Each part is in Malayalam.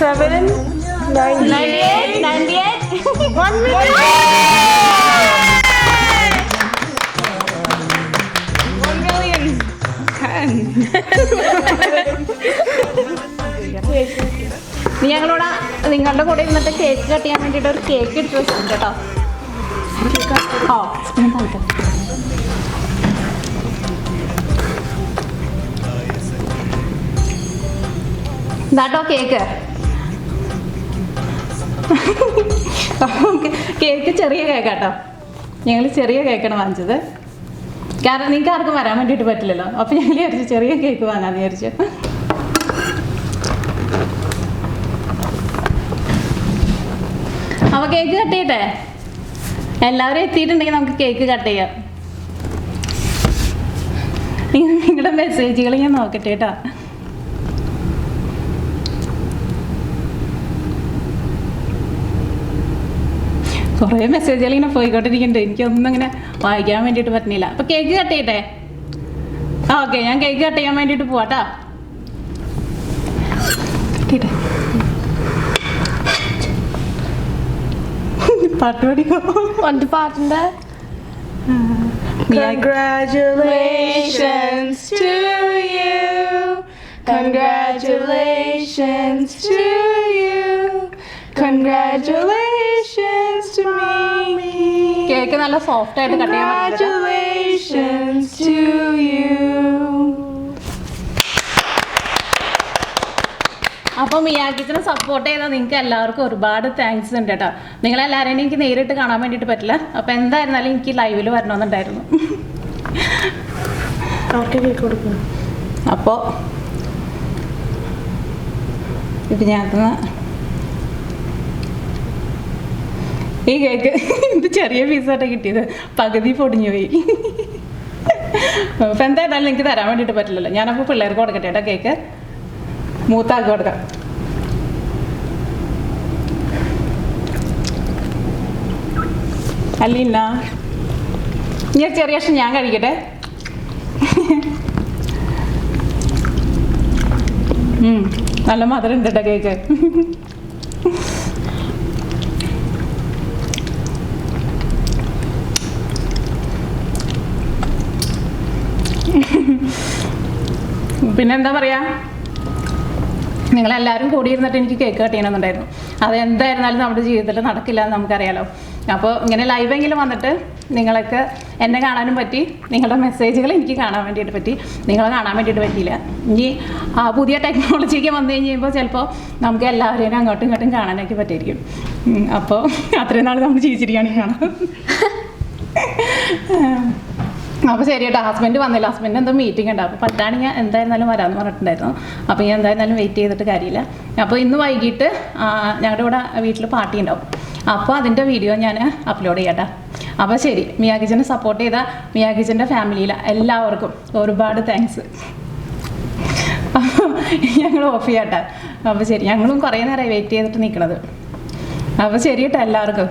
97, 98, 1 million. 1 million. 10. ഞങ്ങളോട് നിങ്ങളുടെ കൂടെ ഇരുന്നിട്ട് കേക്ക് കട്ട് ചെയ്യാൻ വേണ്ടിയിട്ട് ഒരു കേക്ക് ഇട്ട് വെച്ചിട്ടുണ്ട് കേട്ടോ. ഇതാട്ടോ കേക്ക്. കേക്ക് ചെറിയ കേക്കാട്ടോ. ഞങ്ങൾ ചെറിയ കേക്കാണ് വാങ്ങിച്ചത്. കാരണം നിങ്ങൾക്ക് ആർക്കും വരാൻ വേണ്ടിയിട്ട് പറ്റില്ലല്ലോ. അപ്പം ഞങ്ങൾ വിചാരിച്ചു ചെറിയ കേക്ക് വാങ്ങാമെന്ന് വിചാരിച്ചു. അപ്പോൾ കേക്ക് കട്ട് ചെയ്യട്ടെ? എല്ലാവരും എത്തിയിട്ടുണ്ടെങ്കിൽ നമുക്ക് കേക്ക് കട്ട് ചെയ്യാം. നിങ്ങളുടെ മെസ്സേജുകൾ ഞാൻ നോക്കട്ടെ കേട്ടോ. കുറേ മെസ്സേജുകൾ ഇങ്ങനെ പോയിക്കൊണ്ടിരിക്കുന്നുണ്ട്. എനിക്കൊന്നും ഇങ്ങനെ വായിക്കാൻ വേണ്ടിയിട്ട് പറ്റുന്നില്ല. അപ്പോൾ കേക്ക് കട്ട് ചെയ്യട്ടെ? ഓക്കെ, ഞാൻ കേക്ക് കട്ട് ചെയ്യാൻ വേണ്ടിയിട്ട് പോവാട്ടോ. പാട്ട് പാടിക്കോ. വണ്ടി പാട്ടുണ്ട്. Congratulations to you. Congratulations to you. Congratulations to me. Cake നല്ല സോഫ്റ്റ് ആയിട്ട് കട്ട് ചെയ്യാൻ പറ്റും. Congratulations to you. അപ്പോൾ മിയാക്കിച്ചിനെ സപ്പോർട്ട് ചെയ്താൽ നിങ്ങൾക്ക് എല്ലാവർക്കും ഒരുപാട് താങ്ക്സ് ഉണ്ട് കേട്ടോ. നിങ്ങളെല്ലാവരെയും എനിക്ക് നേരിട്ട് കാണാൻ വേണ്ടിയിട്ട് പറ്റില്ല. അപ്പോൾ എന്തായിരുന്നാലും എനിക്ക് ലൈവിൽ വരണമെന്നുണ്ടായിരുന്നു. അപ്പോൾ ഇത് ഞാൻ ഈ കേക്ക് ഇത് ചെറിയ പീസായിട്ട് കിട്ടിയത്, പകുതി പൊടിഞ്ഞു പോയി. അപ്പം എന്തായിരുന്നാലും എനിക്ക് തരാൻ വേണ്ടിയിട്ട് പറ്റില്ലല്ലോ. ഞാനപ്പോൾ പിള്ളേർക്ക് കൊടുക്കട്ടെ കേട്ടോ കേക്ക്. മൂത്താക്ക് കൊടുക്കാം. അല്ല ഞാൻ ചെറിയ ഭക്ഷണം ഞാൻ കഴിക്കട്ടെ. നല്ല മധുരം ഉണ്ട് കേട്ടോ കേക്ക്. പിന്നെന്താ പറയാ, നിങ്ങളെല്ലാവരും കൂടിയിരുന്നിട്ട് എനിക്ക് കേക്ക് കട്ട് ചെയ്യണമെന്നുണ്ടായിരുന്നു. അത് എന്തായിരുന്നാലും നമ്മുടെ ജീവിതത്തിൽ നടക്കില്ല എന്ന് നമുക്കറിയാലോ. അപ്പോൾ ഇങ്ങനെ ലൈവെങ്കിലും വന്നിട്ട് നിങ്ങൾക്ക് എന്നെ കാണാനും പറ്റി, നിങ്ങളുടെ മെസ്സേജുകൾ എനിക്ക് കാണാൻ വേണ്ടിയിട്ട് പറ്റി, നിങ്ങളെ കാണാൻ വേണ്ടിയിട്ട് പറ്റിയില്ല. ഇനി പുതിയ ടെക്നോളജിക്ക് വന്നു കഴിയുമ്പോൾ ചിലപ്പോൾ നമുക്ക് എല്ലാവരെയും അങ്ങോട്ടും ഇങ്ങോട്ടും കാണാനൊക്കെ പറ്റിയിരിക്കും. അപ്പോൾ അത്രയും നാൾ നമ്മൾ ജീവിച്ചിരിക്കുകയാണെങ്കിൽ കാണാം. അപ്പോൾ ശരി കേട്ടോ. ഹസ്ബൻഡ് വന്നില്ല. ഹസ്ബൻഡ് എന്തോ മീറ്റിംഗ് ഉണ്ട്. അപ്പോൾ പറ്റാണെങ്കിൽ ഞാൻ എന്തായിരുന്നാലും വരാമെന്ന് പറഞ്ഞിട്ടുണ്ടായിരുന്നു. അപ്പോൾ ഞാൻ എന്തായിരുന്നാലും വെയിറ്റ് ചെയ്തിട്ട് കാര്യമില്ല. അപ്പോൾ ഇന്ന് വൈകിട്ട് ഞങ്ങളുടെ ഇവിടെ വീട്ടിൽ പാർട്ടി ഉണ്ടാവും. അപ്പോൾ അതിൻ്റെ വീഡിയോ ഞാൻ അപ്ലോഡ് ചെയ്യാം. അപ്പോൾ ശരി, മിയാക്കിച്ചനെ സപ്പോർട്ട് ചെയ്ത മിയാക്കിച്ചൻ്റെ ഫാമിലിയിൽ എല്ലാവർക്കും ഒരുപാട് താങ്ക്സ്. ഞങ്ങൾ ഓഫ് ചെയ്യാം. അപ്പോൾ ശരി, ഞങ്ങളും കുറേ നേരമായി വെയിറ്റ് ചെയ്തിട്ട് നിൽക്കണത്. അപ്പോൾ ശരി കേട്ടോ എല്ലാവർക്കും.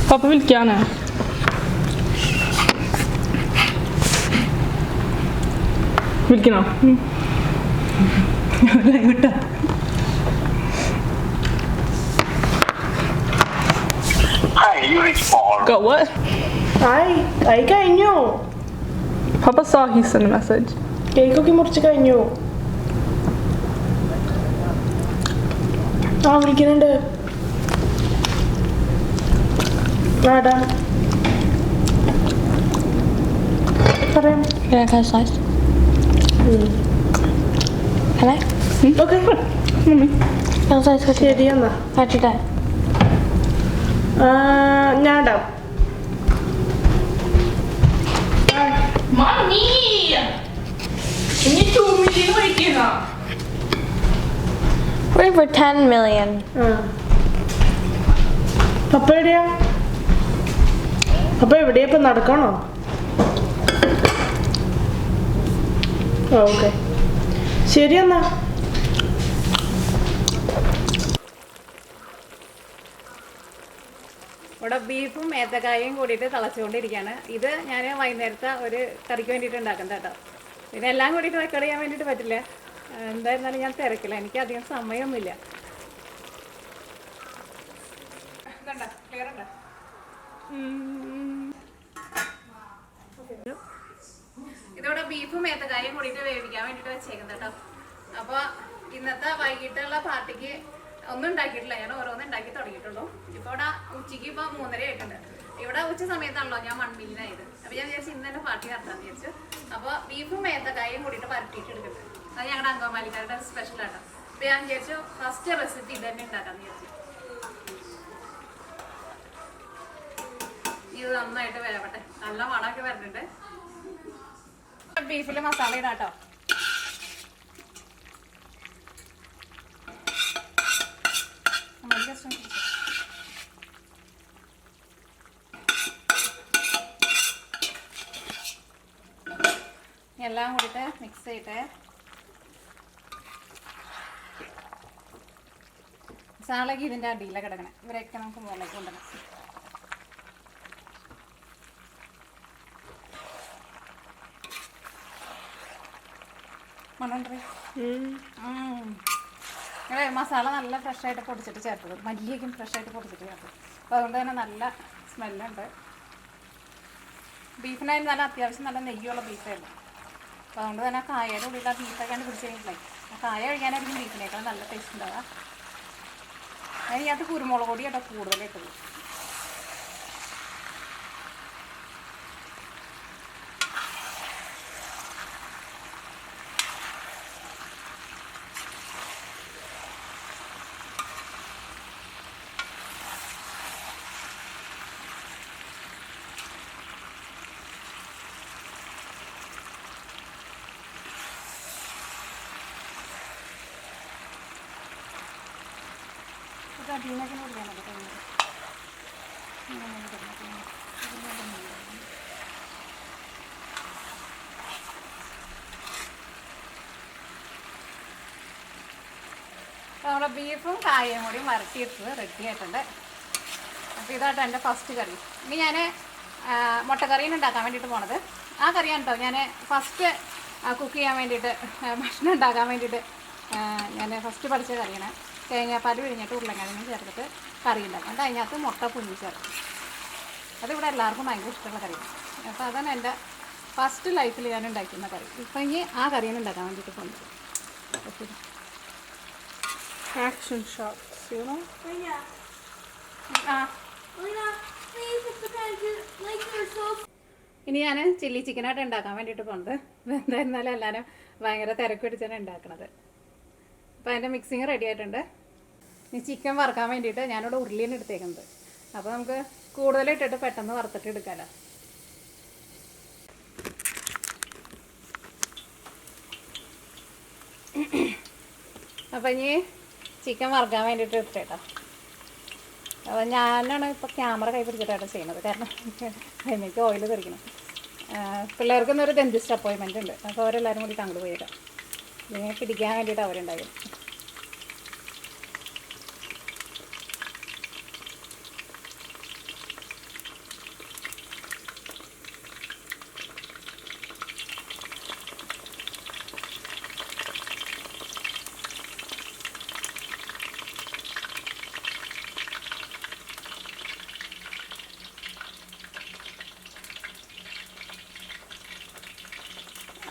Pappa vilken är? Vilken då? Hi, you reached for. Got what? I കഴിഞ്ഞു. Pappa sa he sent a message. കേക്കൊക്കെ മുറിച്ച് കഴിഞ്ഞു. വിളിക്കുന്നുണ്ട്. ആടാ പറയാം. ഓക്കെ ശരി എന്നാ ഞാൻ ഇടാം. We're for 10 million. അപ്പൊ എവിടെയാ? അപ്പൊ എവിടെയാ ഇപ്പൊ നടക്കണോ? ഓക്കെ ശരി എന്നാ. ഇവിടെ ബീഫും ഏത്തക്കായയും കൂടിയിട്ട് തിളച്ചുകൊണ്ടിരിക്കുകയാണ്. ഇത് ഞാൻ വൈകുന്നേരത്തെ ഒരു കറിക്ക് വേണ്ടിയിട്ട് ഉണ്ടാക്കുന്നത് കേട്ടോ. പിന്നെ എല്ലാം കൂടിയിട്ട് റെക്കോർഡ് ചെയ്യാൻ വേണ്ടിയിട്ട് പറ്റില്ല. എന്തായിരുന്നാലും ഞാൻ തിരക്കില്ല, എനിക്ക് അധികം സമയമൊന്നുമില്ല. ഇതുണ്ടോ, ക്ലിയർ ഉണ്ടോ? ഇതിവിടെ ബീഫും ഏത്തക്കായും കൂടിയിട്ട് വേവിക്കാൻ വേണ്ടിയിട്ട് വെച്ചേക്കുന്നത് കേട്ടോ. അപ്പോൾ ഇന്നത്തെ വൈകിട്ടുള്ള പാർട്ടിക്ക് ഒന്നും ഉണ്ടാക്കിയിട്ടില്ല, ഞാൻ ഓരോന്നും ഉണ്ടാക്കി തുടങ്ങിയിട്ടുള്ളൂ. ഇപ്പോൾ ഇവിടെ ഉച്ചയ്ക്ക് ഇപ്പോൾ 3:30 ആയിട്ടുണ്ട്. ഇവിടെ ഉച്ച സമയത്താണല്ലോ ഞാൻ 1 million ആയത്. അപ്പോൾ ഞാൻ വിചാരിച്ചു ഇന്ന് തന്നെ പാർട്ടി നടത്താമെന്ന് വിചാരിച്ചു. അപ്പോൾ ബീഫും ഏത്തക്കായും കൂടിയിട്ട് പരട്ടിയിട്ട് എടുക്കുന്നത്, അത് ഞങ്ങളുടെ അങ്കമാലിക്കാരുടെ സ്പെഷ്യലാട്ടോ. അപ്പോൾ ഞാൻ വിചാരിച്ചു ഫസ്റ്റ് റെസിപ്പി ഇത് തന്നെ ഉണ്ടാക്കാമെന്ന് വിചാരിച്ചു. ഇത് നന്നായിട്ട് വേവട്ടെ, നല്ല മണമൊക്കെ വരുന്നുണ്ട്. ബീഫിൽ മസാല ഇടാട്ടോ. എല്ലാം കൂടിയിട്ട് മിക്സ് ചെയ്തിട്ട് മസാലയ്ക്ക് ഇതിൻ്റെ അടിയിലാണ് കിടക്കണേ. ഇവരൊക്കെ നമുക്ക് മുകളിലേക്ക് കൊണ്ടുവരണം. മണമുണ്ടേ. മസാല നല്ല ഫ്രഷായിട്ട് പൊടിച്ചിട്ട് ചേർത്തത്, മല്ലിയൊക്കെ ഫ്രഷായിട്ട് പൊടിച്ചിട്ട് ചേർത്തത്. അപ്പോൾ അതുകൊണ്ട് തന്നെ നല്ല സ്മെല്ലുണ്ട്. ബീഫിനായാലും നല്ല അത്യാവശ്യം നല്ല നെയ്യുള്ള ബീഫായിരുന്നു. അപ്പോൾ അതുകൊണ്ട് തന്നെ കായയുടെ ഉള്ളിൽ ആ ബീഫൊക്കെയാണ് പിടിച്ച് കഴിഞ്ഞിട്ടുണ്ടായി. ആ കായ കഴിക്കാനായിരിക്കും ബീഫിനേക്കാൾ നല്ല ടേസ്റ്റ് ഉണ്ടാവുക. അതിനകത്ത് കുരുമുളക് പൊടിയാട്ടോ കൂടുതലിട്ടത്. അതിനൊക്കെ കൊടുക്കാനൊക്കെ തോന്നുന്നത്. നമ്മുടെ ബീഫും കായയും കൂടി വരട്ടിയിട്ട് റെഡി ആയിട്ടുണ്ട്. അപ്പോൾ ഇതായിട്ട് എൻ്റെ ഫസ്റ്റ് കറി. ഇനി ഞാൻ മുട്ടക്കറിയാണ് ഉണ്ടാക്കാൻ വേണ്ടിയിട്ട് പോണത്. ആ കറിയാണ് കേട്ടോ ഞാൻ ഫസ്റ്റ് കുക്ക് ചെയ്യാൻ വേണ്ടിയിട്ട്, ഭക്ഷണം ഉണ്ടാക്കാൻ വേണ്ടിയിട്ട് ഞാൻ ഫസ്റ്റ് പഠിച്ച കറിയാണ്. തേങ്ങാപ്പാൽ പിഴിഞ്ഞിട്ട് ഉരുളക്കിഴങ്ങ് ചേർത്തിട്ട് കറി ഉണ്ടാക്കും. എന്നിട്ട് അതിനകത്ത് മുട്ട പുഴുങ്ങി ചേർക്കും. അതിവിടെ എല്ലാവർക്കും ഭയങ്കര ഇഷ്ടമുള്ള കറിയാണ്. അപ്പോൾ അതാണ് എൻ്റെ ഫസ്റ്റ് ലൈഫിൽ ഞാൻ ഉണ്ടാക്കുന്ന കറി. ഇപ്പം ഇനി ആ കറിയാണ് ഉണ്ടാക്കാൻ വേണ്ടിയിട്ട് പോകുന്നത്. Action shots, you know? ആ Lena, please, it's because your legs are so. ഇനി ഞാൻ ചില്ലി ചിക്കനായിട്ട് ഉണ്ടാക്കാൻ വേണ്ടിയിട്ട് പോകുന്നത്. എന്തായിരുന്നാലും എല്ലാവരും ഭയങ്കര തിരക്ക് പിടിച്ചാണ് ഉണ്ടാക്കുന്നത്. അപ്പോൾ അതിൻ്റെ മിക്സിങ് റെഡി ആയിട്ടുണ്ട്. ഇനി ചിക്കൻ വറുക്കാൻ വേണ്ടിയിട്ട് ഞാനിവിടെ ഉരുളിയാണ് എടുത്തേക്കുന്നത്. അപ്പോൾ നമുക്ക് കൂടുതലിട്ടിട്ട് പെട്ടെന്ന് വറുത്തിട്ട് എടുക്കാമല്ലോ. അപ്പോൾ ഇനി ചിക്കൻ വറുക്കാൻ വേണ്ടിയിട്ട് എടുത്തേട്ടോ. അപ്പോൾ ഞാനാണ് ഇപ്പോൾ ക്യാമറ കൈ പിടിച്ചിട്ടാണ് ചെയ്യുന്നത്, കാരണം എനിക്ക് ഓയിൽ തെറിക്കണം. പിള്ളേർക്കൊന്നൊരു ഡെന്റിസ്റ്റ് അപ്പോയിൻമെൻ്റ് ഉണ്ട്. അപ്പോൾ അവരെല്ലാവരും കൂടി അങ്ങോട്ട് പോയേക്കാം. ഇതിനെ പിടിക്കാൻ വേണ്ടിയിട്ട് അവരുണ്ടായിരുന്നു.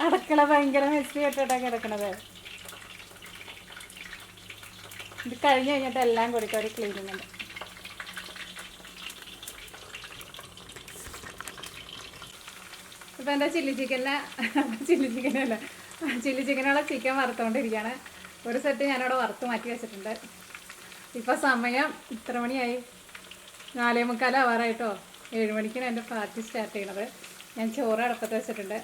അടുക്കള ഭയങ്കര മെസ്സി ആയിട്ടാണ് കിടക്കണത്. ഇത് കഴിഞ്ഞ് കഴിഞ്ഞിട്ട് എല്ലാം കൂടിയിട്ട് ഒരു ക്ലീനിങ് ഉണ്ട്. ഇപ്പം എൻ്റെ ചില്ലി ചിക്കനുള്ള ചിക്കൻ വറുത്തുകൊണ്ടിരിക്കുകയാണ്. ഒരു സെറ്റ് ഞാനവിടെ വറുത്ത് മാറ്റി വെച്ചിട്ടുണ്ട്. ഇപ്പോൾ സമയം ഇത്ര മണിയായി, 4:45 ആവാറായിട്ടോ. 7 മണിക്കാണ് എൻ്റെ പാർട്ടി സ്റ്റാർട്ട് ചെയ്യണത്. ഞാൻ ചോറ് അടുപ്പത്ത് വെച്ചിട്ടുണ്ട്.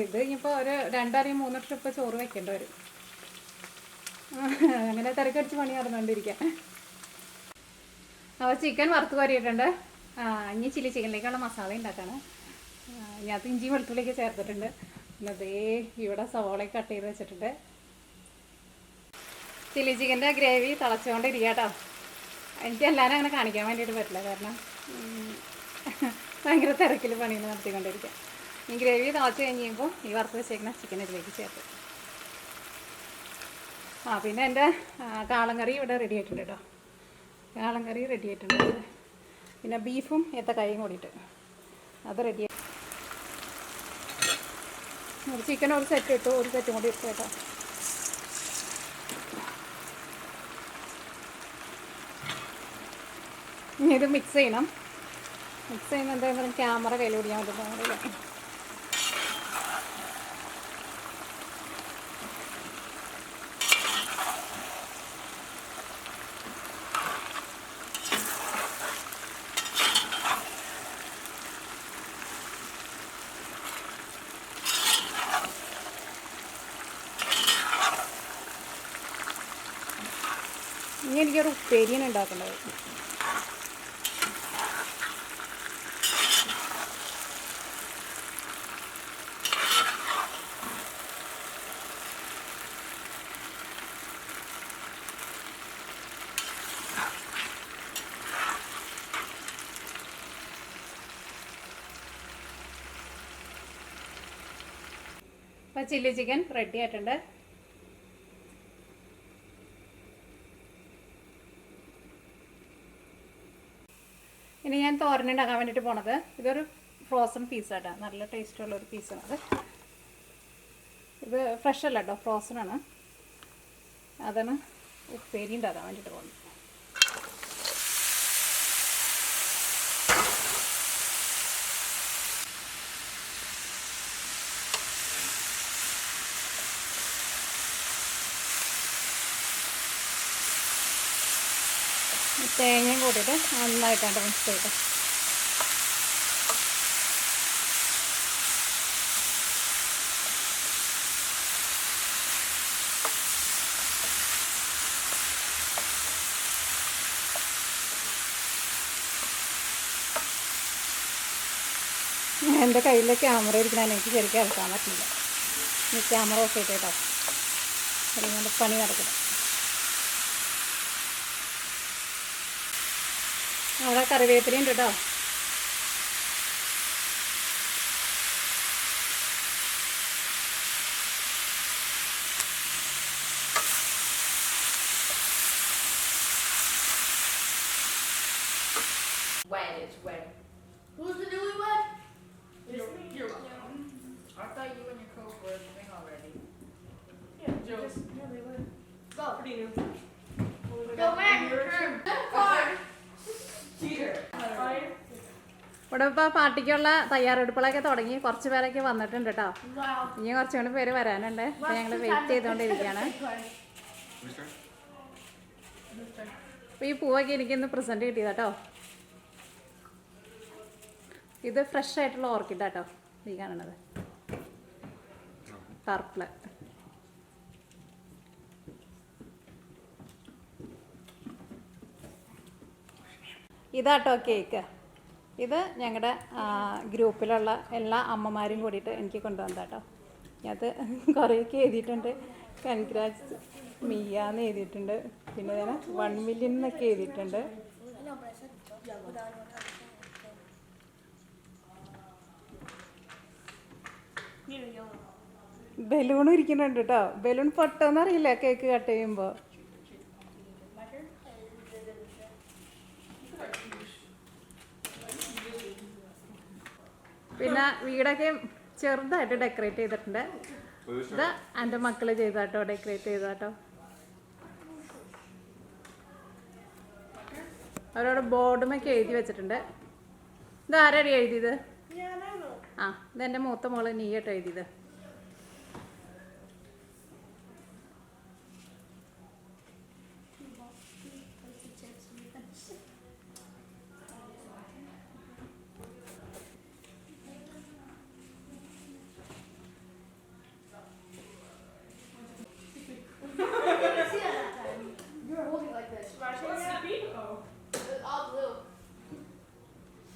ഇത് ഇനിയിപ്പോൾ ഒരു 2-3 ട്രിപ്പ് ചോറ് വെക്കേണ്ടി വരും. അങ്ങനെ തിരക്കടിച്ച് പണി നടന്നുകൊണ്ടിരിക്കുക. അപ്പോൾ ചിക്കൻ വറുത്ത് കോരിയിട്ടുണ്ട്. ഇനി ചില്ലി ചിക്കനിലേക്കുള്ള മസാല ഉണ്ടാക്കാണ്. ഇതിനകത്ത് ഇഞ്ചി വെളുത്തുള്ളിയൊക്കെ ചേർത്തിട്ടുണ്ട്. പിന്നെ അതേ ഇവിടെ സവോളയൊക്കെ കട്ട് ചെയ്ത് വെച്ചിട്ടുണ്ട്. ചില്ലി ചിക്കൻ്റെ ഗ്രേവി തിളച്ചുകൊണ്ടിരിക്കുക കേട്ടോ. എനിക്ക് എല്ലാവരും അങ്ങനെ കാണിക്കാൻ വേണ്ടിയിട്ട് പറ്റില്ല, കാരണം ഭയങ്കര തിരക്കിൽ പണികൾ നടത്തിക്കൊണ്ടിരിക്കുക. ഈ ഗ്രേവി തിളച്ച് കഴിഞ്ഞ് കഴിയുമ്പോൾ ഈ വറുത്ത് വെച്ചേക്കുന്ന ചിക്കൻ ഇതിലേക്ക് ചേർത്ത്. പിന്നെ എൻ്റെ കാളൻ കറി ഇവിടെ റെഡി ആയിട്ടുണ്ട് കേട്ടോ. കാളൻ കറി റെഡി ആയിട്ടുണ്ട്. പിന്നെ ബീഫും ഏത്തക്കായും കൂടിയിട്ട് അത് റെഡി. ഒരു ചിക്കൻ ഒരു സെറ്റ് ഇട്ടു, ഒരു സെറ്റും കൂടി ഇട്ടു കേട്ടോ. ഇനി ഇത് മിക്സ് ചെയ്യണം. മിക്സ് ചെയ്യുമ്പോൾ എന്തായാലും ക്യാമറ കയ്യിൽ പിടിക്കാൻ പറ്റുന്നില്ല. ഇനി എനിക്കൊരു ഉപ്പേരിയാണ് ഉണ്ടാക്കേണ്ടത്. അപ്പോൾ ചില്ലി ചിക്കൻ റെഡി ആയിട്ടുണ്ട്. ഇനി ഞാൻ തോരനുണ്ടാക്കാൻ വേണ്ടിയിട്ട് പോണത് ഇതൊരു ഫ്രോസൺ പീസാട്ടോ. നല്ല ടേസ്റ്റുള്ളൊരു പീസാണത്. ഇത് ഫ്രഷ് അല്ല കേട്ടോ, ഫ്രോസണാണ്. അതാണ് ഉപ്പേരി ഉണ്ടാക്കാൻ വേണ്ടിയിട്ട് പോകുന്നത്. തേങ്ങയും കൂട്ടിയിട്ട് നന്നായിട്ടാണ് മിക്സ് ചെയ്ത്. എൻ്റെ കയ്യിൽ ക്യാമറ ഇരിക്കണ എനിക്ക് ശരിക്കും എടുക്കാൻ പറ്റില്ല. ഈ ക്യാമറ ഓഫ് ചെയ്ത് കേട്ടോ, അല്ലെങ്കിൽ പണി നടക്കില്ല. അവിടെ കറിവേപ്പില ഉണ്ട് കേട്ടോ. Wed, it's wed. Who's the newlywed? You're welcome. I thought you and your coach were a thing already. Yeah, just Go. pretty new. Go back. Turn. Car. Cheater. ഇവിടെ ഇപ്പോൾ പാർട്ടിക്കുള്ള തയ്യാറെടുപ്പുകളൊക്കെ തുടങ്ങി. കുറച്ച് പേരൊക്കെ വന്നിട്ടുണ്ട് കേട്ടോ. Wow. ഇനി കുറച്ചും കൂടി പേര് വരാനുണ്ട്. അപ്പോൾ ഞങ്ങൾ വെയിറ്റ് ചെയ്തുകൊണ്ടിരിക്കുകയാണ്. അപ്പോൾ ഈ പൂവൊക്കെ എനിക്കിന്ന് പ്രസൻറ്റ് കിട്ടിയത് കേട്ടോ. ഇത് ഫ്രഷ് ആയിട്ടുള്ള ഓർക്കിഡ് കേട്ടോ ഈ കാണുന്നത്, പർപ്പിള്. ഇതാട്ടോ കേക്ക്. ഇത് ഞങ്ങളുടെ ഗ്രൂപ്പിലുള്ള എല്ലാ അമ്മമാരും കൂടിയിട്ട് എനിക്ക് കൊണ്ടുവന്നതാട്ടോ. അത് കുറേയൊക്കെ എഴുതിയിട്ടുണ്ട്. കൺഗ്രാറ്റ്സ് മിയാന്ന് എഴുതിയിട്ടുണ്ട്. പിന്നെ ഞാൻ 1 million എന്നൊക്കെ എഴുതിയിട്ടുണ്ട്. ബലൂണും ഇരിക്കുന്നുണ്ട് കേട്ടോ. ബലൂൺ പൊട്ടോന്നറിയില്ല കേക്ക് കട്ട് ചെയ്യുമ്പോൾ. പിന്നെ വീടൊക്കെ ചെറുതായിട്ട് ഡെക്കറേറ്റ് ചെയ്തിട്ടുണ്ട്. ഇത് എൻ്റെ മക്കള് ചെയ്താട്ടോ, ഡെക്കറേറ്റ് ചെയ്താട്ടോ. അവരോട് ബോർഡുമൊക്കെ എഴുതി വെച്ചിട്ടുണ്ട്. ഇത് ആരാടി എഴുതിയത്? ആ, ഇതെൻ്റെ മൂത്ത മോള് നീയാട്ടോ എഴുതിയത്. You were holding like this. It's all blue.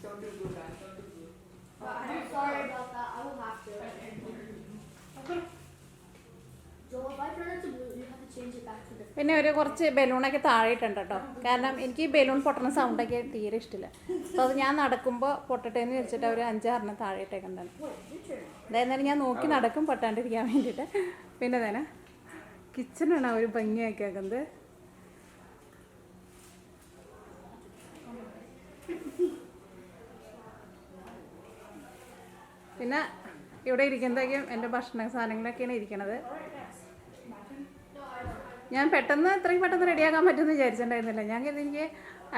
Don't do blue, guys. Don't do blue. I'm sorry about that. I will have to. Joel, if I turn it to blue, you have to change it back to പിന്നെ ഒരു കുറച്ച് ബലൂണൊക്കെ താഴെയിട്ടുണ്ട് കേട്ടോ. കാരണം എനിക്ക് ഈ ബലൂൺ പൊട്ടുന്ന സൗണ്ടൊക്കെ തീരെ ഇഷ്ടമില്ല. അപ്പോൾ അത് ഞാൻ നടക്കുമ്പോൾ പൊട്ടട്ടെ എന്ന് വെച്ചിട്ട് ഒരു 5-6 താഴെ ഇട്ടേക്കുണ്ടാണ്. അതായത് ഞാൻ നോക്കി നടക്കും പൊട്ടാണ്ടിരിക്കാൻ വേണ്ടിയിട്ട്. പിന്നെ തന്നെ കിച്ചണാണ് ഒരു ഭംഗിയാക്കി ആക്കുന്നത്. പിന്നെ ഇവിടെ ഇരിക്കുന്നതൊക്കെയും എൻ്റെ ഭക്ഷണ സാധനങ്ങളൊക്കെയാണ് ഇരിക്കണത്. ഞാൻ ഇത്രയും പെട്ടെന്ന് റെഡിയാക്കാൻ പറ്റുമെന്ന് വിചാരിച്ചിട്ടുണ്ടായിരുന്നില്ല. എനിക്ക്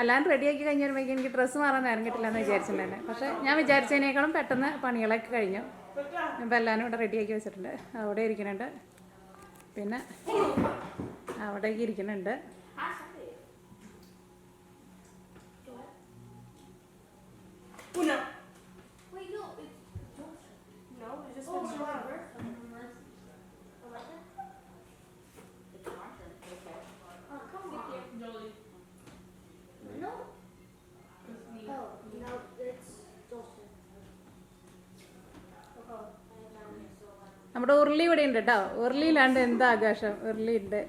അല്ലാണ്ട് റെഡിയാക്കി കഴിഞ്ഞ് വരുമ്പോഴേക്കും എനിക്ക് ഡ്രസ്സ് മാറാൻ നേരം കിട്ടില്ല എന്ന് വിചാരിച്ചിട്ടുണ്ടായിരുന്നു. പക്ഷേ ഞാൻ വിചാരിച്ചതിനേക്കാളും പെട്ടെന്ന് പണികളൊക്കെ കഴിഞ്ഞു. ഇപ്പോൾ എല്ലാവരും ഇവിടെ റെഡിയാക്കി വെച്ചിട്ടുണ്ട്. അവിടെ ഇരിക്കുന്നുണ്ട്, പിന്നെ അവിടേക്ക് ഇരിക്കുന്നുണ്ട്. നമ്മുടെ ഉരുളി ഇവിടെ ഉണ്ട് കേട്ടോ. ഉരുളിയിലാണ്ട് എന്താ ആകാശം, ഉരുളി ഉണ്ട്.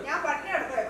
ഞാൻ പട്ടിണി എടുത്തേ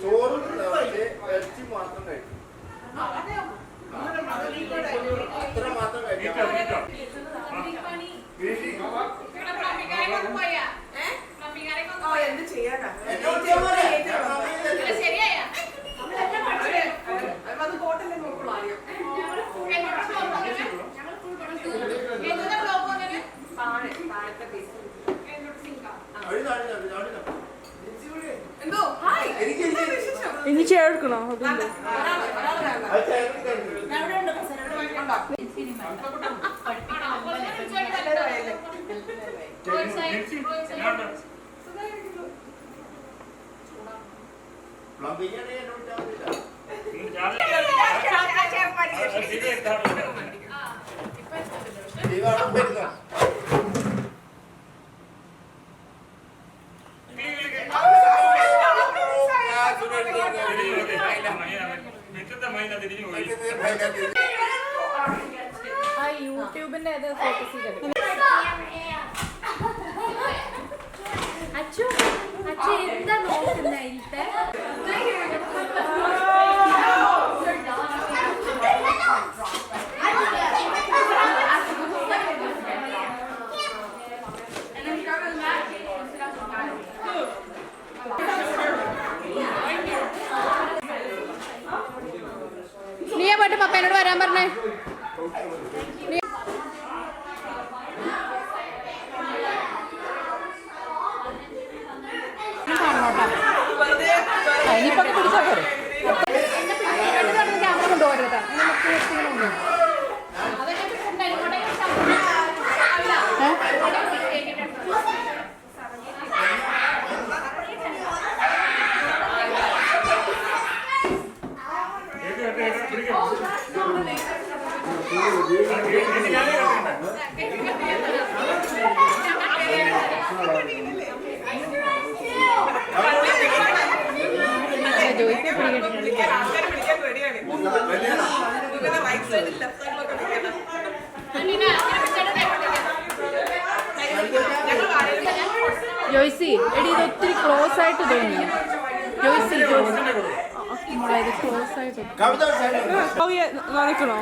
ചോറും ഇറച്ചി മാത്രം കഴിക്കും. അത്ര മാത്രം കഴിക്കാം. എന്ത് ചെയ്യാനാ അത് കോട്ടല്ലേ നോക്കുള്ളൂ ആദ്യം. എന്തോ ഇനി ചേർക്കണോ? യൂട്യൂബിന്റെ ഫോക്കസ് ചെയ്തെടുക്കും. അച്ചു അച്ചു എന്താ നോക്കുന്ന ഇതിലത്തെ നീയാ പോയിട്ട് പപ്പേനോട് വരാൻ പറഞ്ഞേ. ക്യാമറ കൊണ്ടുപോകരുത്. ജോയിക്ക് പിടിക്കട്ടെ. ജോയ്സി എടി ഇത് ഒത്തിരി ക്ലോസ് ആയിട്ട് തോന്നുന്നു. ജോയ്സി മോളെ ഇത് ക്ലോസ് ആയിട്ട്. നനക്കണോ?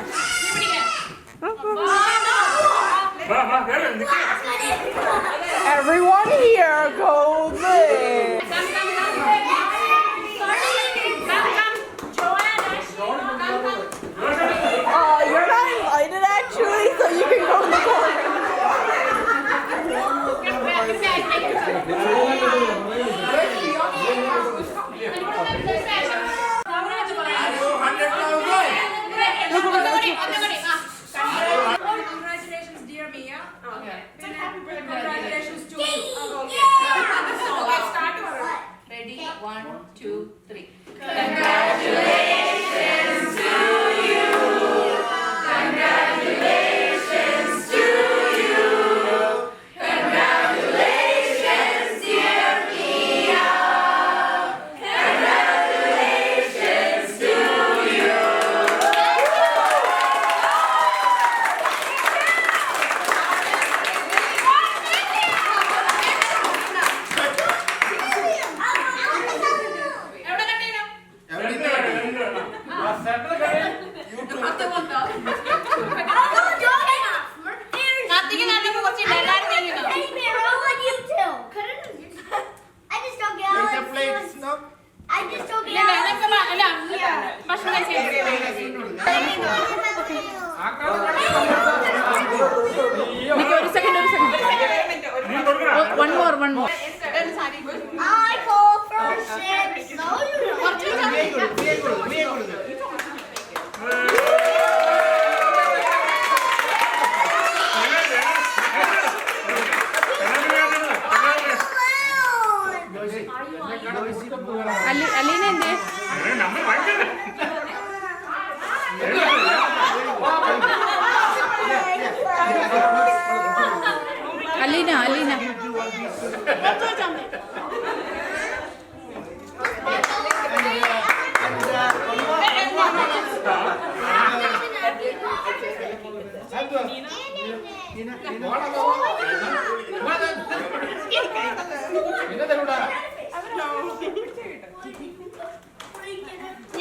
Everyone here go there. You're not invited actually, so you can go to the corner. Congratulations, dear Mia. Okay. Happy birthday. Congratulations to you. Start. Ready? 1, 2, 3. Congratulations to you. Congratulations to you. Congratulations, dear Mia. Congratulations to you. One more. I call for 6. Aleena എന്തേ? അലീന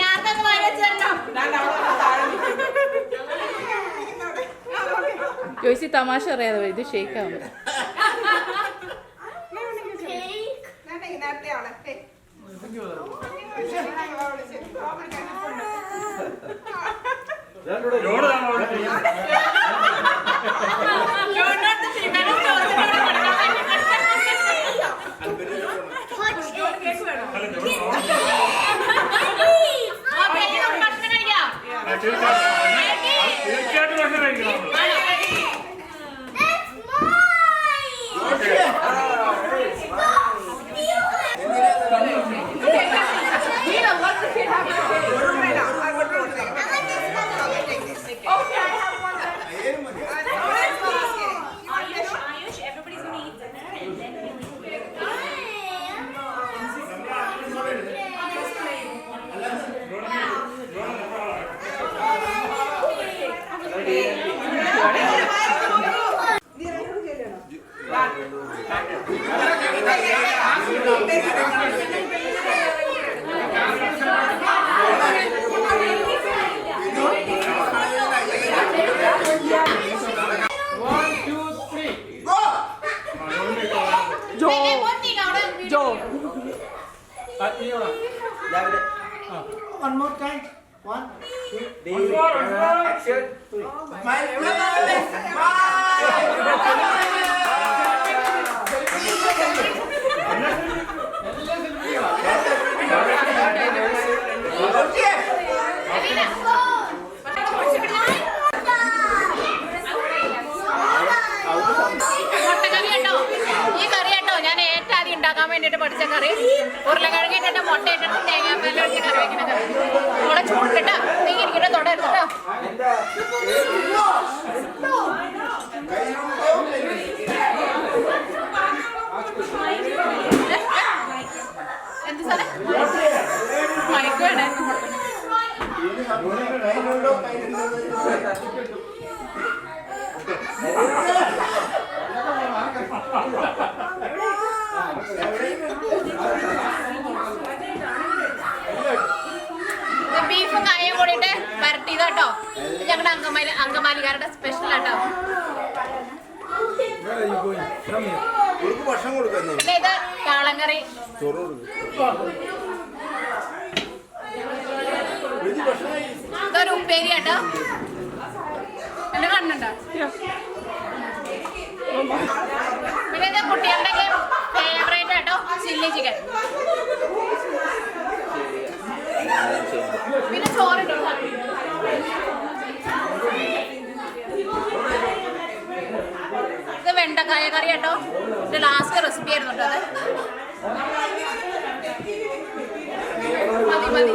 ഞാൻ തന്നെ വരച്ചല്ലോ. ജോയ്സി തമാശ അറിയാതെ ഇത് ഷേക്കാവും. One more time. 1, 2, 3. Action. പഠിച്ച കറി ഉരുളക്കിഴങ്ങിട്ട് മുട്ട ഇട്ടിട്ട് തേങ്ങാപ്പാൽ ഒഴിച്ച് കറി വെക്കുന്ന കറി നമ്മളെ ചൂടിട്ട് നീ ഇരിക്കട്ടെ തൊടരുട്ടോ ബീഫും കായും കൂടിയിട്ട് വരട്ടിയത് കേട്ടോ. ഞങ്ങളുടെ അങ്കമാലിക്കാരുടെ സ്പെഷ്യൽ ആട്ടോ. പിന്നെ ഇത് കാളങ്കറി, ഇതൊരു ഉപ്പേരി കേട്ടോ. എന്റെ കണ്ണുണ്ടോ? പിന്നെ ഇത് കുട്ടികളുടെ ഫേവറേറ്റ് കേട്ടോ, ചില്ലി ചിക്കൻ. പിന്നെ ചോറുണ്ടോ? ഇത് വെണ്ടക്കായ കറി കേട്ടോ. ഇത് ലാസ്റ്റ് റെസിപ്പി ആയിരുന്നു കേട്ടോ. അത് മതി മതി.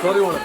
Sorry, one.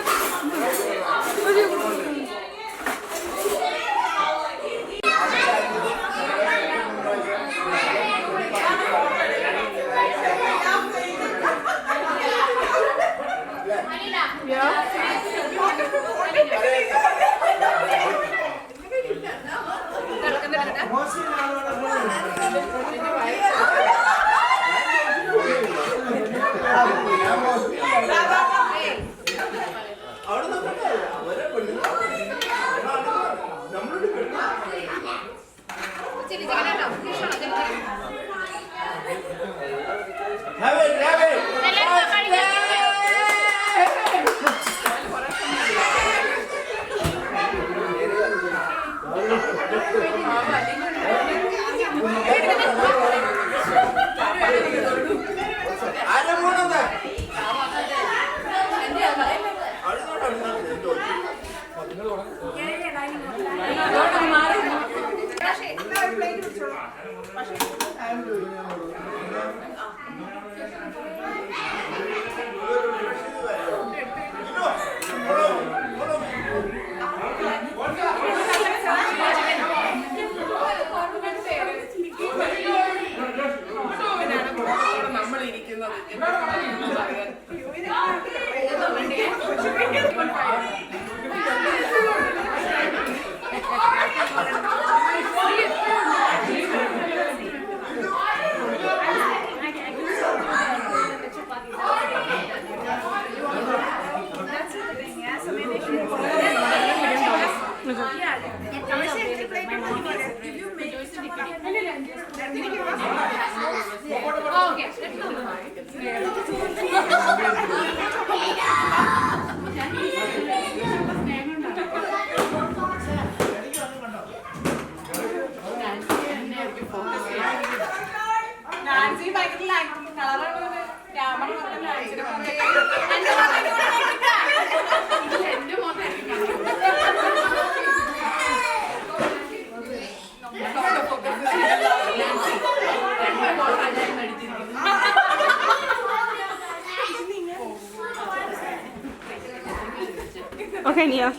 Okay, Nia.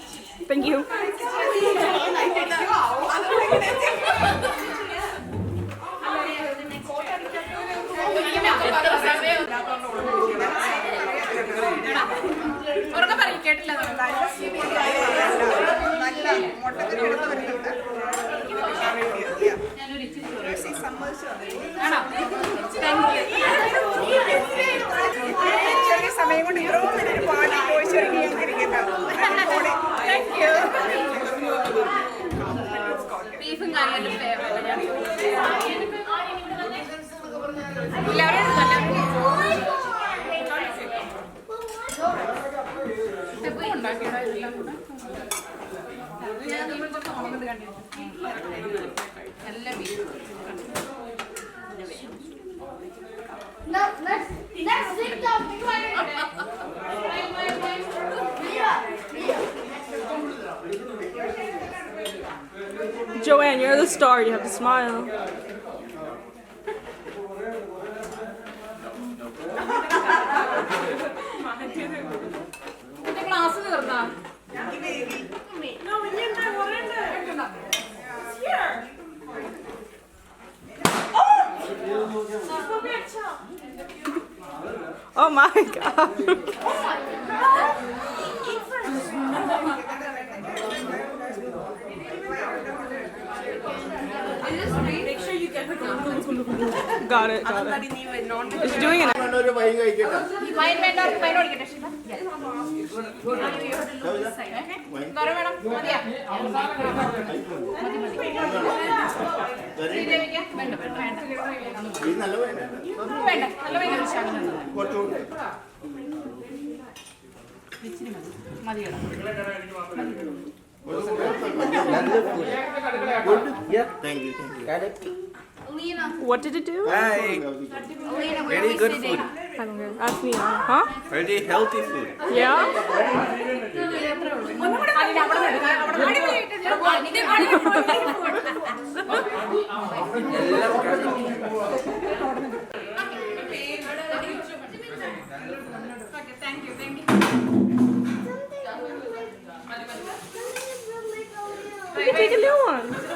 Thank you. സമയം കൊണ്ട് ഇത്രയും പാടി പോയി ചെറിയ Thank you. No, let's sit down. Joanne, you're the star. You have to smile. Class തീർന്നാ Oh my god. Make sure you get her Got it. It's doing it. ഒരു വൈൻ കഴിക്കട്ടെ വൈൻ വേണ്ട വൈൻ ഓടിക്കട്ടെ ശിവ വേണം മതിയാ ശ്രീദേവിക്ക് വേണ്ട വേണ്ട വേണ്ട ഈ നല്ല വൈൻ വേണ്ട നല്ല വൈൻ കുറച്ചുകൂടി മതിയോ thank you Alina, What did it do? Alina, where Very are we good sitting? food. I don't know. Ask me. Huh? Very healthy food. Yeah? We can take a new one.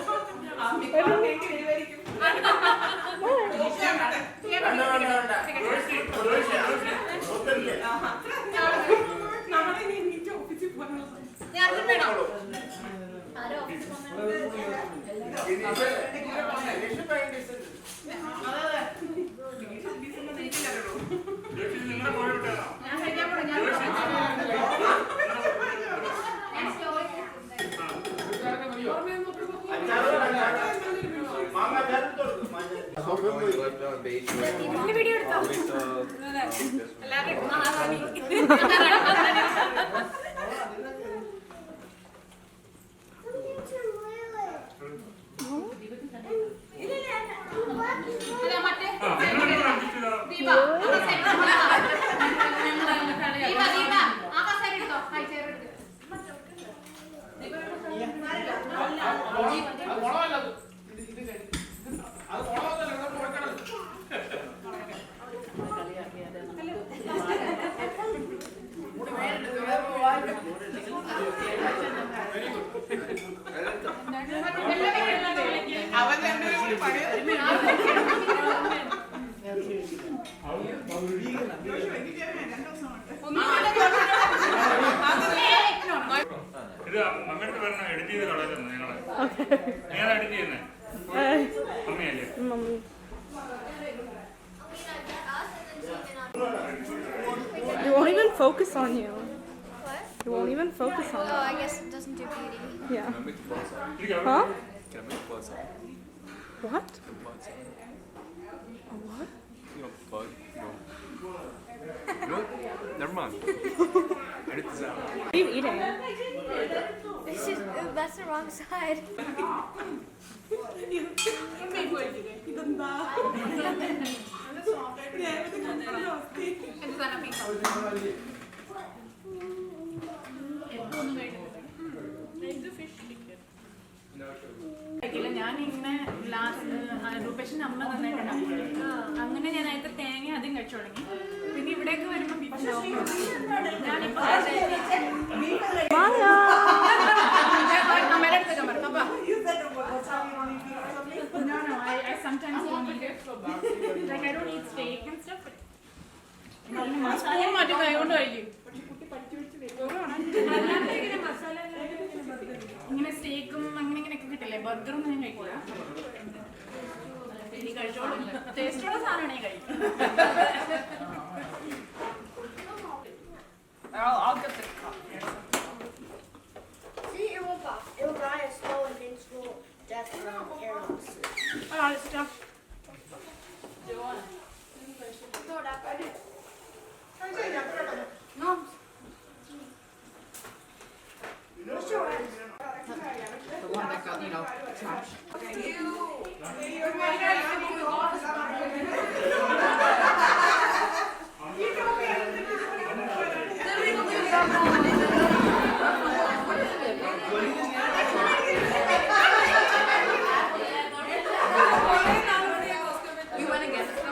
ഇത് അങ്ങോട്ട് വരണം എഡിറ്റ് ചെയ്ത് കളയുന്നു നിങ്ങളെ നിങ്ങൾ എഡിറ്റ് ചെയ്യുന്നേ അമ്മയല്ലേ It won't even focus on you. What? It won't even focus on Oh, you. I guess it doesn't do beauty. Yeah. Huh? What? A what? Never mind. Edit this out. What are you eating? It's just, that's the wrong side. ഞാൻ ഇങ്ങനെ രൂപേഷിന്റെ അമ്മ നന്നായിട്ടുണ്ടാവും അങ്ങനെ ഞാൻ അതിന്റെ തേങ്ങ ആദ്യം കഴിച്ചു തുടങ്ങി പിന്നെ ഇവിടേക്ക് വരുമ്പോ ഞാനിപ്പോ അമ്മയുടെ അടുത്തൊക്കെ പറഞ്ഞു അപ്പൊ no, I sometimes won't eat it. Like I don't eat steak and stuff. Masala മാറ്റി കൈകൊണ്ട് കഴിക്കും ഇങ്ങനെ സ്റ്റേക്കും അങ്ങനെ ഇങ്ങനെയൊക്കെ കിട്ടില്ലേ ബർഗറൊന്നും ഞാൻ കഴിക്കില്ല ഇനി കഴിച്ചോളും ടേസ്റ്റുള്ള സാധനമാണ് ഞാൻ കഴിക്കും I'll get the cup. See, it won't pop. It will die a slow and painful death from air stuff. No. The one that got, trash. We went against them.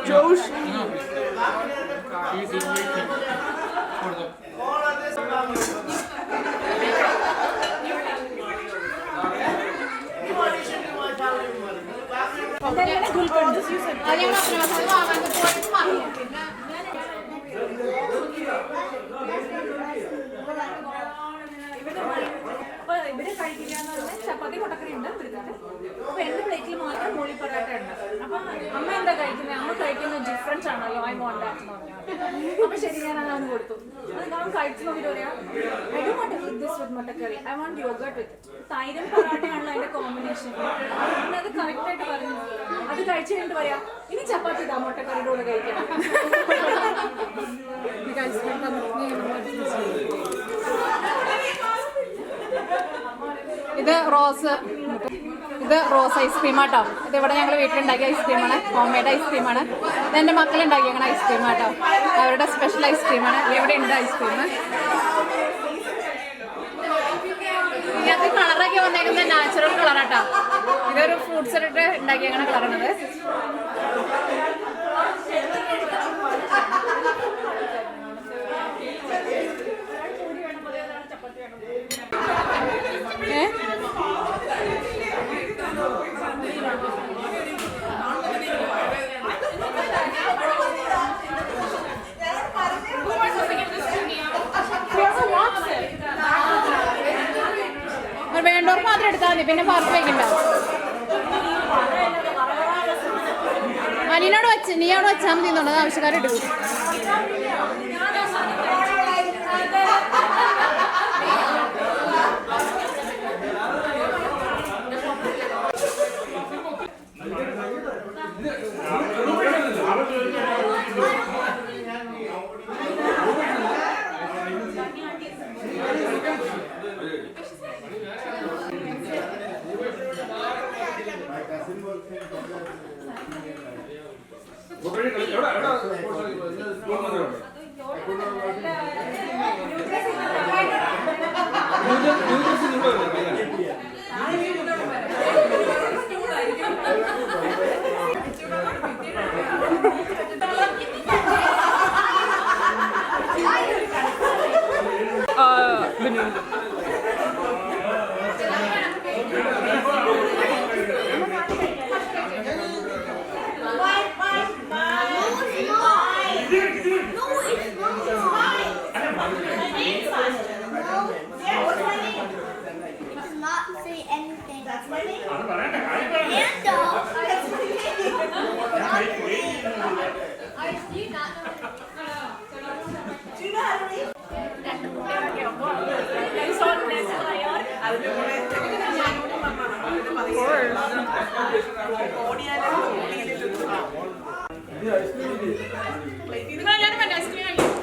Josh. He's waiting for the. ഇവര് കഴിക്കില്ലാന്ന് പറഞ്ഞാൽ ചപ്പാത്തി കൊട്ടക്കറി ഉണ്ട് എടുത്തിട്ട് അപ്പൊ എന്റെ പ്ലേറ്റിൽ മാത്രം മോളി പൊറാട്ട ഉണ്ട് അപ്പൊ അമ്മ എന്താ കഴിക്കുന്നത് അമ്മ കഴിക്കുന്ന ഡിഫറൻസ് ആണല്ലോ ഐ വോണ്ട് ദാറ്റ് എന്ന് പറഞ്ഞു അപ്പൊ ശരി ഞാൻ അത് അവന് കൊടുത്തു അത് അവൻ കഴിച്ചു നോക്കിട്ട് പറയാം I don't want to eat this with മുട്ടക്കറി ഐ വാണ്ട് യോഗർട്ട് വിത്ത് തൈരും പൊറാട്ടയാണല്ലോ അതിന്റെ കോമ്പിനേഷൻ പിന്നെ അത് കറക്റ്റ് ആയിട്ട് പറഞ്ഞു അത് കഴിച്ചു കഴിഞ്ഞിട്ട് പറയാം ഇനി ചപ്പാത്തി ഇതാ മുട്ടക്കറിയുടെ കൂടെ കഴിക്കണം ഇത് റോസ് ഐസ്ക്രീം ആട്ടോ ഇത് ഇവിടെ ഞങ്ങൾ വീട്ടിലുണ്ടാക്കിയ ഐസ്ക്രീമാണ് ഹോം മെയ്ഡ് ഐസ്ക്രീമാണ് ഇത് എൻ്റെ മക്കളുണ്ടാക്കിയ ഐസ്ക്രീം ആട്ടോ അവരുടെ സ്പെഷ്യൽ ഐസ്ക്രീമാണ് ഇവിടെ ഉണ്ട് ഐസ്ക്രീം ഇതിനകത്ത് കളറൊക്കെ വന്നേക്കുന്നത് നാച്ചുറൽ കളറാട്ടോ ഇതൊരു ഫ്രൂട്ട്സ് ഇട്ടിട്ട് ഉണ്ടാക്കിയ കളറാണത് വേണ്ടവർക്ക് മാത്രം എടുത്താൽ മതി പിന്നെ പാർക്ക് വയ്ക്കണ്ട അനിനോട് വെച്ച് നീ അവിടെ വെച്ചാൽ മതി എന്നുള്ളത് ആവശ്യക്കാരെടുക്കും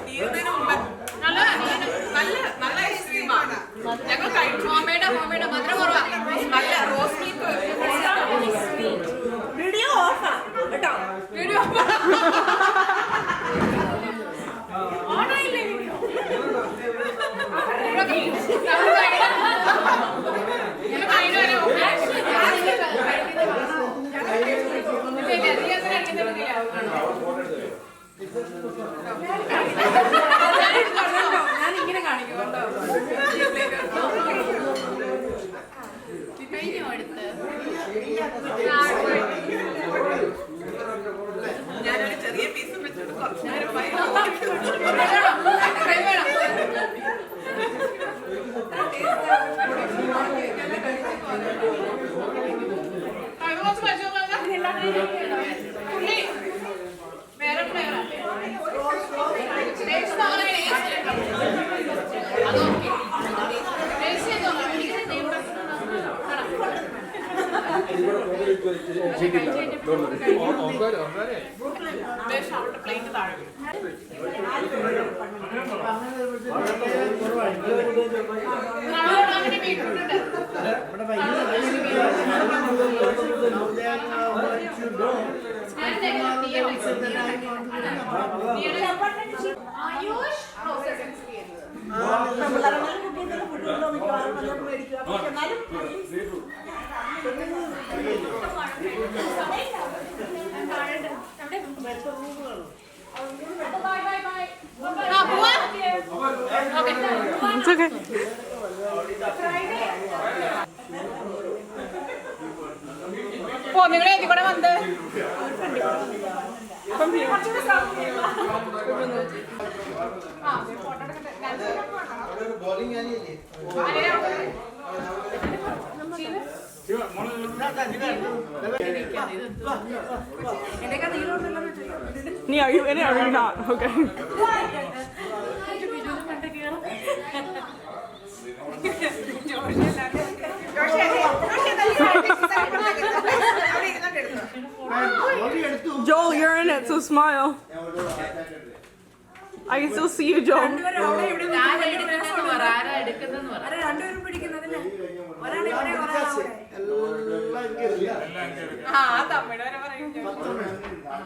Ini തീരുന്നതിന് മുമ്പ് നല്ല നല്ല ഐസ്ക്രീമാണ് ഞങ്ങൾ കഴിച്ചു. അമ്മയുടെ മധുരം കുറവാ. നല്ല റോസ് മിൽക്ക് വീഡിയോ ഓഫാ കേട്ടോ. വീഡിയോ ഓണായില്ലേ വീഡിയോ? ഞാനിങ്ങനെ കാണിക്കും ഞാനൊരു ചെറിയ പീസ് വെച്ചിട്ട് കുറച്ച് നേരം വേറെ ഫ്ലേവറാണ്. പ്ലേറ്റ് താഴെ ബീറ്റ്റൂട്ട് It's okay. നിങ്ങൾ ഏതി കൂടെ വന്ന് Nia, are you in it or are you not? Okay. Joel, you're in it, so smile. I can still see you, Joel.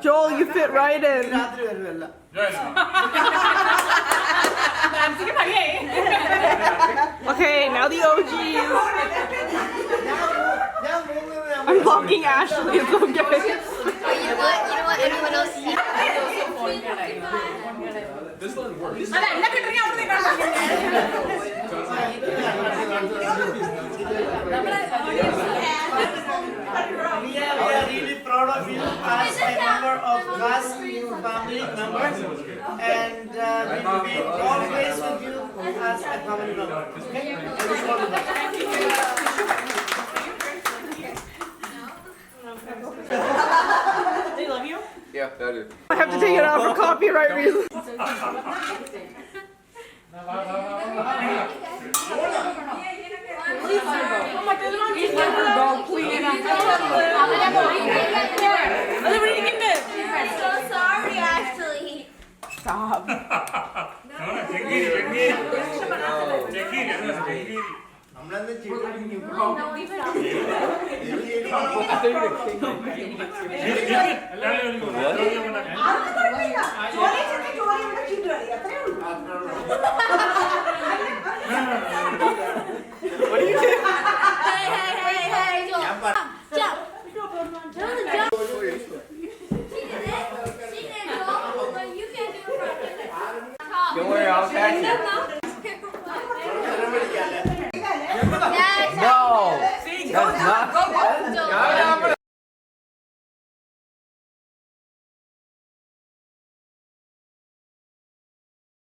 Joel, you fit right in. Okay, now the OGs. I'm blocking Ashley, it's okay. You know what? Everyone else We are really proud of you as a member of Gas family members, and we will be always with you as a family member. Okay? They love you? Yeah, that is. I have to take it out for copyright reasons. I'm so sorry, Ashley. Stop. What are you doing? Hey, Joel. Jump. Jump. She did it, Joel. But you can't do it for a minute. Don't worry, I'll catch you.